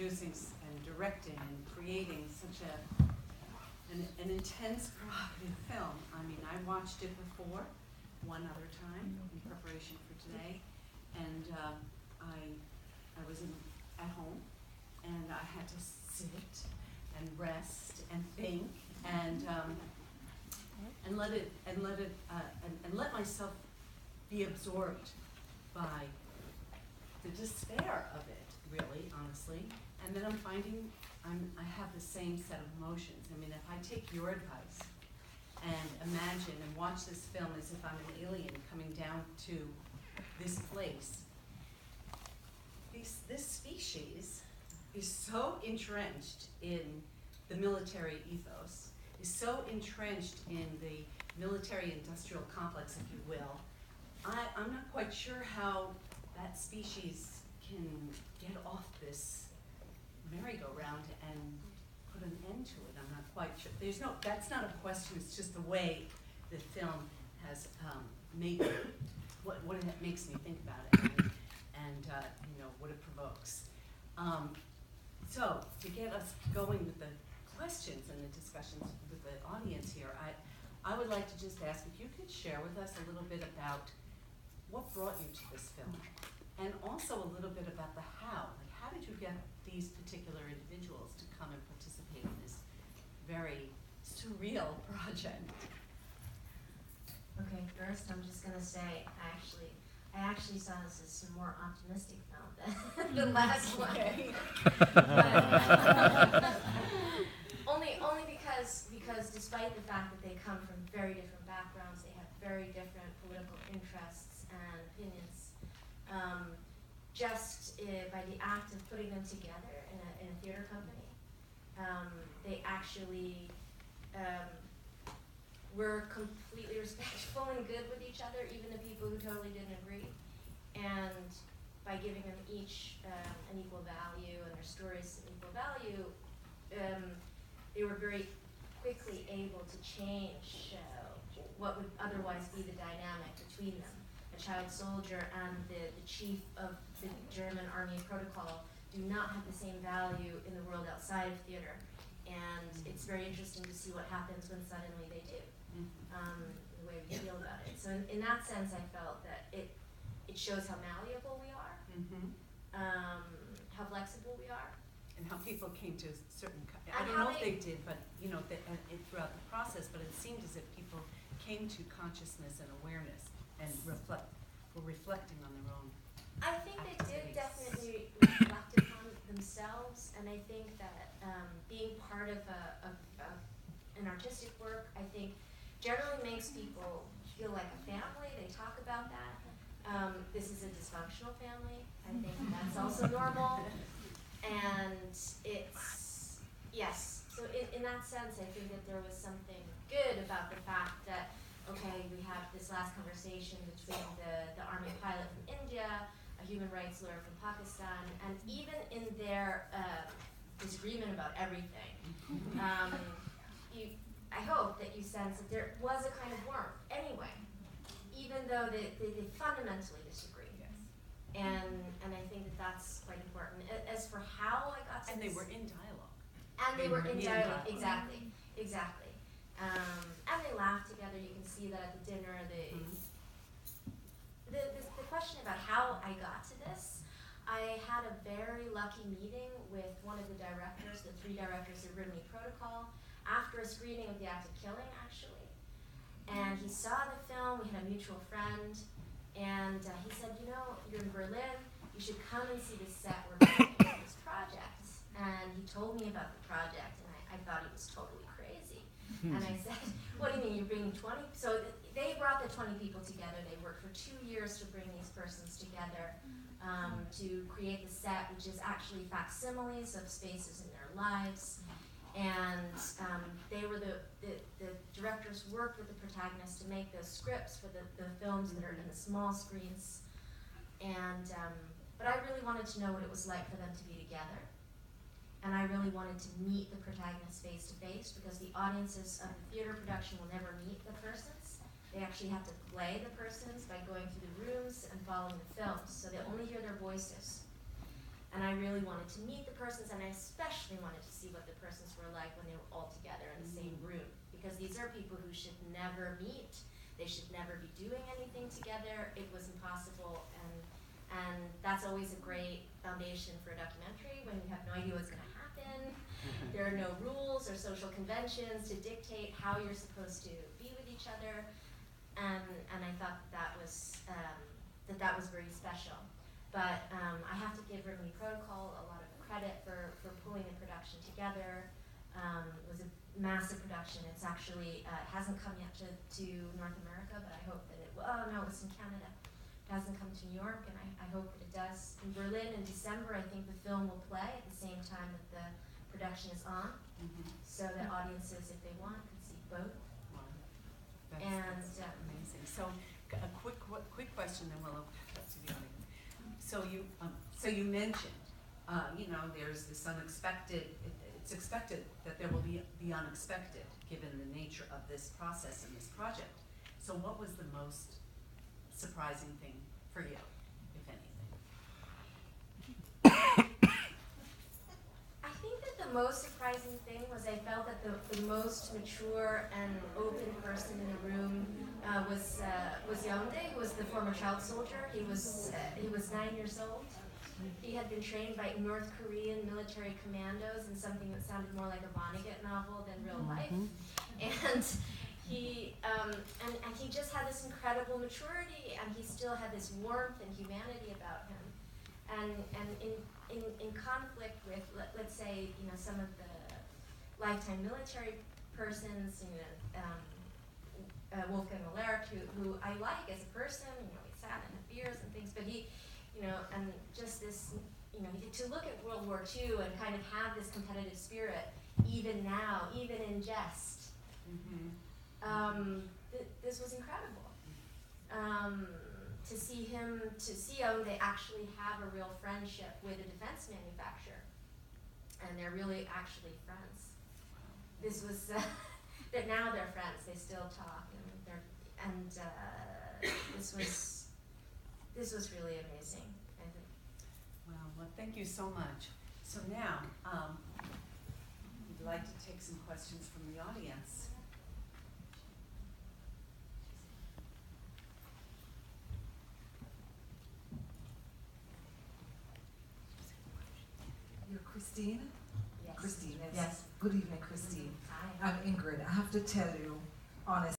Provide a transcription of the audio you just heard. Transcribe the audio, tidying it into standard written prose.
producing and directing and creating such an intense, provocative film. I mean, I watched it before, one other time in preparation for today, and I was at home, and I had to sit and rest and think and let myself be absorbed by the despair of it, really, honestly. And then I'm finding I have the same set of emotions. I mean, if I take your advice and imagine and watch this film as if I'm an alien coming down to this place, this species is so entrenched in the military ethos, is so entrenched in the military-industrial complex, if you will. I'm not quite sure how that species can get off this merry-go-round and put an end to it. I'm not quite sure. That's not a question, it's just the way the film has made me, what it makes me think about it and what it provokes. So to get us going with the questions and the discussions with the audience here, I would like to just ask if you could share with us a little bit about what brought you to this film, and also a little bit about the how. Like, how did you get these particular individuals to come and participate in this very surreal project? Okay, first I'm just gonna say I actually saw this as a more optimistic film than the last one. only because despite the fact that they come from very different backgrounds, they have very different political interests and opinions. By the act of putting them together in a theater company, they actually were completely respectful and good with each other, even the people who totally didn't agree. And by giving them each an equal value and their stories an equal value, they were very quickly able to change what would otherwise be the dynamic between them. A child soldier and the chief of the German Army Protocol do not have the same value in the world outside of theater. And it's very interesting to see what happens when suddenly they do, the way we feel about it. So in that sense, I felt that it shows how malleable we are, how flexible we are. And how people came to certain, I don't know if they did, but throughout the process, but it seemed as if people came to consciousness and awareness and were reflecting on their own. I think they did definitely reflect upon themselves, and I think that being part of an artistic work, I think, generally makes people feel like a family. They talk about that. This is a dysfunctional family. I think that's also normal. And it's, yes, so in that sense, I think that there was something good about the fact that, okay, we have this last conversation between the army pilot from India, a human rights lawyer from Pakistan, and even in their disagreement about everything, I hope that you sense that there was a kind of warmth anyway, even though they fundamentally disagree. Yes. And I think that that's quite important. As for how I got to And this, they were in dialogue. and they were in dialogue, exactly. And they laughed together. You can see that at the dinner. The question about how I got to this, I had a very lucky meeting with one of the directors, the 3 directors of Rimini Protocol, after a screening of The Act of Killing, actually. And he saw the film. We had a mutual friend. And he said, you're in Berlin, you should come and see the set we're making for this project. And he told me about the project, and I thought he was totally crazy. And I said, what do you mean, you're bringing 20? So they brought the 20 people together. They worked for 2 years to bring these persons together to create the set, which is actually facsimiles of spaces in their lives. And they were the directors worked with the protagonists to make those scripts for the films that are in the small screens. And but I really wanted to know what it was like for them to be together. And I really wanted to meet the protagonists face to face, because the audiences of the theater production will never meet the persons. They actually have to play the persons by going through the rooms and following the films, so they only hear their voices. And I really wanted to meet the persons, and I especially wanted to see what the persons were like when they were all together in the same room. Because these are people who should never meet. They should never be doing anything together. It was impossible, and that's always a great foundation for a documentary when you have no idea what's going to happen. There are no rules or social conventions to dictate how you're supposed to be with each other, and I thought that was very special. But I have to give Rimini Protocol a lot of credit for pulling the production together. It was a massive production. It's actually hasn't come yet to North America, but I hope that it will. Oh no, it's in Canada. It hasn't come to New York, and I hope that it does. In Berlin in December, I think the film will play at the same time that the production is on, so that audiences, if they want, can see both. Wow. That's amazing. So a quick question, then we'll open it up to the audience. So you mentioned, there's this unexpected. It's expected that there will be the unexpected, given the nature of this process and this project. So what was the most surprising thing for you, if anything? I think that the most surprising thing was I felt that the most mature and open person in the room was Yaoundé, who was the former child soldier. He was 9 years old. He had been trained by North Korean military commandos in something that sounded more like a Vonnegut novel than real life. And he just had this incredible maturity, and he still had this warmth and humanity about him. And in conflict with, let's say, some of the lifetime military persons, Wolfgang Maleric, who I like as a person, we sat and had beers and things, but he, and just this, to look at World War II and kind of have this competitive spirit, even now, even in jest, this was incredible. To see Yaoundé actually have a real friendship with a defense manufacturer, and they're really actually friends. This was, that now they're friends. They still talk, this was really amazing, I think. Well, thank you so much. So now, we'd like to take some questions from the audience. You're Christine? Yes. Christine, Yes. Good evening, Christine. Hi. I'm Ingrid. I have to tell you, honestly,